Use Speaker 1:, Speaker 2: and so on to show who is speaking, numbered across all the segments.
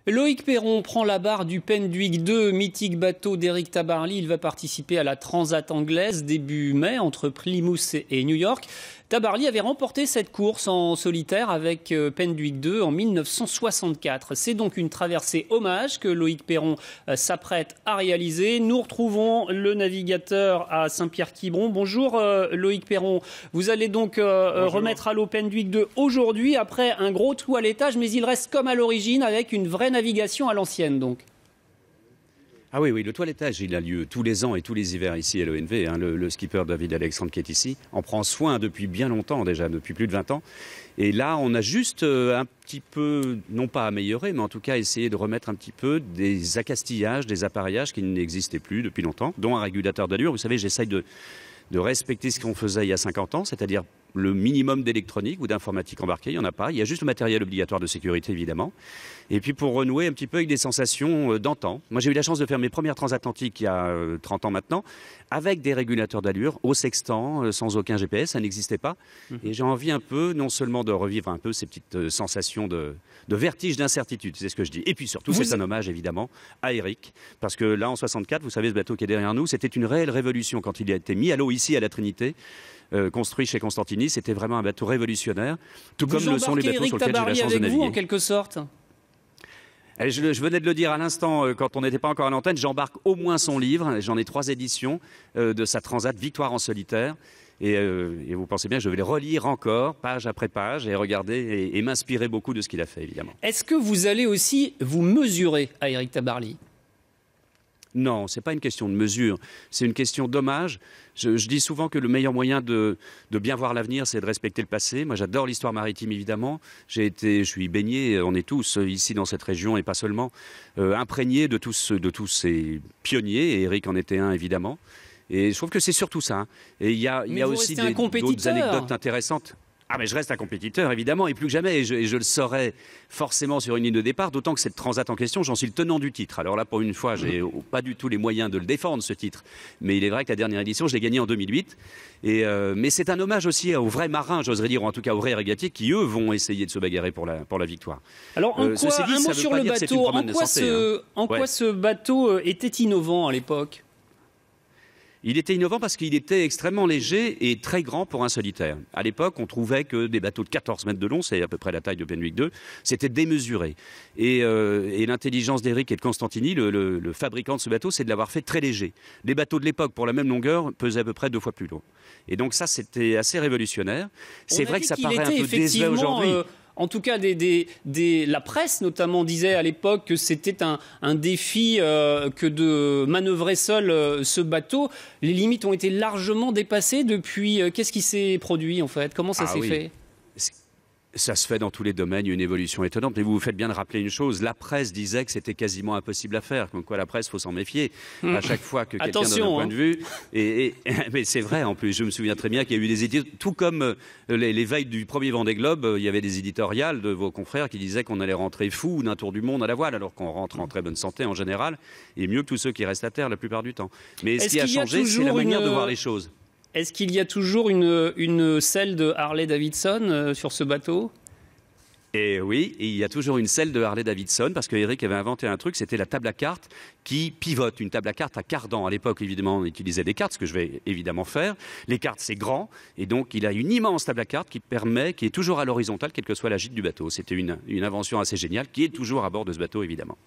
Speaker 1: Loïc Perron prend la barre du Penduic 2, mythique bateau d'Éric Tabarly. Il va participer à la Transat anglaise début mai entre Plymouth et New York. Tabarly avait remporté cette course en solitaire avec Penduic 2 en 1964. C'est donc une traversée hommage que Loïc Perron s'apprête à réaliser. Nous retrouvons le navigateur à Saint-Pierre-Quiberon. Bonjour Loïc Perron. Vous allez donc remettre à l'eau Penduic 2 aujourd'hui après un gros toilettage, mais il reste comme à l'origine avec une vraie navigation à l'ancienne donc.
Speaker 2: Ah oui, le toilettage, il a lieu tous les ans et tous les hivers ici à l'ONV. Le skipper David Alexandre qui est ici en prend soin depuis bien longtemps déjà, depuis plus de 20 ans. Et là, on a juste un petit peu, non pas amélioré, mais en tout cas essayé de remettre un petit peu des accastillages, des appareillages qui n'existaient plus depuis longtemps, dont un régulateur d'allure. Vous savez, j'essaye de respecter ce qu'on faisait il y a 50 ans, c'est-à-dire le minimum d'électronique ou d'informatique embarquée, il n'y en a pas. Il y a juste le matériel obligatoire de sécurité, évidemment. Et puis pour renouer un petit peu avec des sensations d'antan. Moi, j'ai eu la chance de faire mes premières transatlantiques il y a 30 ans maintenant, avec des régulateurs d'allure, au sextant, sans aucun GPS, ça n'existait pas. Et j'ai envie un peu, non seulement de revivre un peu ces petites sensations de vertige, d'incertitude, c'est ce que je dis. Et puis surtout, c'est un hommage, évidemment, à Éric. Parce que là, en 64, vous savez, ce bateau qui est derrière nous, c'était une réelle révolution quand il a été mis à l'eau ici, à la Trinité. Construit chez Constantini, c'était vraiment un bateau révolutionnaire, tout comme le sont les bateaux sur lesquels j'ai la chance de naviguer.
Speaker 1: Vous, en quelque sorte.
Speaker 2: Je venais de le dire à l'instant, quand on n'était pas encore à l'antenne, j'embarque au moins son livre, j'en ai 3 éditions de sa Transat Victoire en solitaire. Et vous pensez bien que je vais les relire encore, page après page, et regarder et m'inspirer beaucoup de ce qu'il a fait, évidemment.
Speaker 1: Est-ce que vous allez aussi vous mesurer à Éric Tabarly ?
Speaker 2: Non, ce n'est pas une question de mesure, c'est une question d'hommage. Je dis souvent que le meilleur moyen de bien voir l'avenir, c'est de respecter le passé. Moi, j'adore l'histoire maritime, évidemment. Je suis baigné, on est tous ici dans cette région, et pas seulement, imprégnés de tous ces pionniers, et Éric en était un, évidemment. Et je trouve que c'est surtout ça. Hein. Et il y a aussi d'autres anecdotes intéressantes. Ah mais je reste un compétiteur évidemment et plus que jamais et je le saurai forcément sur une ligne de départ, d'autant que cette Transat en question, j'en suis le tenant du titre. Alors là pour une fois, j'ai pas du tout les moyens de le défendre ce titre, mais il est vrai que la dernière édition, je l'ai gagné en 2008 mais c'est un hommage aussi aux vrais marins, j'oserais dire, ou en tout cas aux vrais régatiers qui eux vont essayer de se bagarrer pour la victoire.
Speaker 1: Alors un mot sur le bateau, en quoi ce bateau était innovant à l'époque ?
Speaker 2: Il était innovant parce qu'il était extrêmement léger et très grand pour un solitaire. À l'époque, on trouvait que des bateaux de 14 mètres de long, c'est à peu près la taille de Penduic 2, c'était démesuré. Et l'intelligence d'Éric et de Constantini, le fabricant de ce bateau, c'est de l'avoir fait très léger. Les bateaux de l'époque, pour la même longueur, pesaient à peu près 2 fois plus lourd. Et donc ça, c'était assez révolutionnaire. C'est vrai que ça paraît un peu désuet aujourd'hui.
Speaker 1: En tout cas, la presse notamment disait à l'époque que c'était un défi que de manœuvrer seul ce bateau. Les limites ont été largement dépassées depuis. Qu'est-ce qui s'est produit en fait ? Comment ça s'est fait ?
Speaker 2: Ça se fait dans tous les domaines, une évolution étonnante. Mais vous faites bien de rappeler une chose, la presse disait que c'était quasiment impossible à faire. Comme quoi la presse, il faut s'en méfier. À chaque fois que quelqu'un donne un point de vue. Mais c'est vrai, en plus, je me souviens très bien qu'il y a eu des éditeurs, tout comme les veilles du premier Vendée Globe, il y avait des éditoriales de vos confrères qui disaient qu'on allait rentrer fou d'un tour du monde à la voile, alors qu'on rentre en très bonne santé en général, et mieux que tous ceux qui restent à terre la plupart du temps. Mais ce qui a changé, c'est la manière de voir les choses.
Speaker 1: Est-ce qu'il y a toujours une selle de Harley-Davidson sur ce bateau ?
Speaker 2: Et oui, il y a toujours une selle de Harley-Davidson parce que Éric avait inventé un truc, c'était la table à cartes qui pivote. Une table à cartes à cardan. À l'époque, évidemment, on utilisait des cartes, ce que je vais évidemment faire. Les cartes, c'est grand. Et donc, il a une immense table à cartes qui est toujours à l'horizontale, quelle que soit la gîte du bateau. C'était une invention assez géniale qui est toujours à bord de ce bateau, évidemment.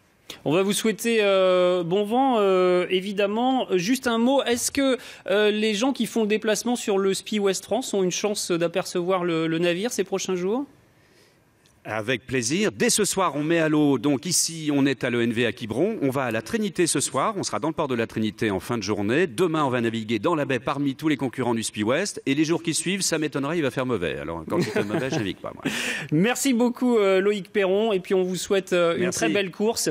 Speaker 1: On va vous souhaiter bon vent, évidemment. Juste un mot, est-ce que les gens qui font le déplacement sur le SPI Ouest France ont une chance d'apercevoir le navire ces prochains jours ?
Speaker 2: Avec plaisir. Dès ce soir, on met à l'eau. Donc ici, on est à l'ONV à Quiberon. On va à la Trinité ce soir. On sera dans le port de la Trinité en fin de journée. Demain, on va naviguer dans la baie parmi tous les concurrents du SPI Ouest. Et les jours qui suivent, ça m'étonnerait, il va faire mauvais. Alors quand il fait mauvais, je navigue pas, moi.
Speaker 1: Merci beaucoup Loïc Perron. Et puis on vous souhaite une très belle course.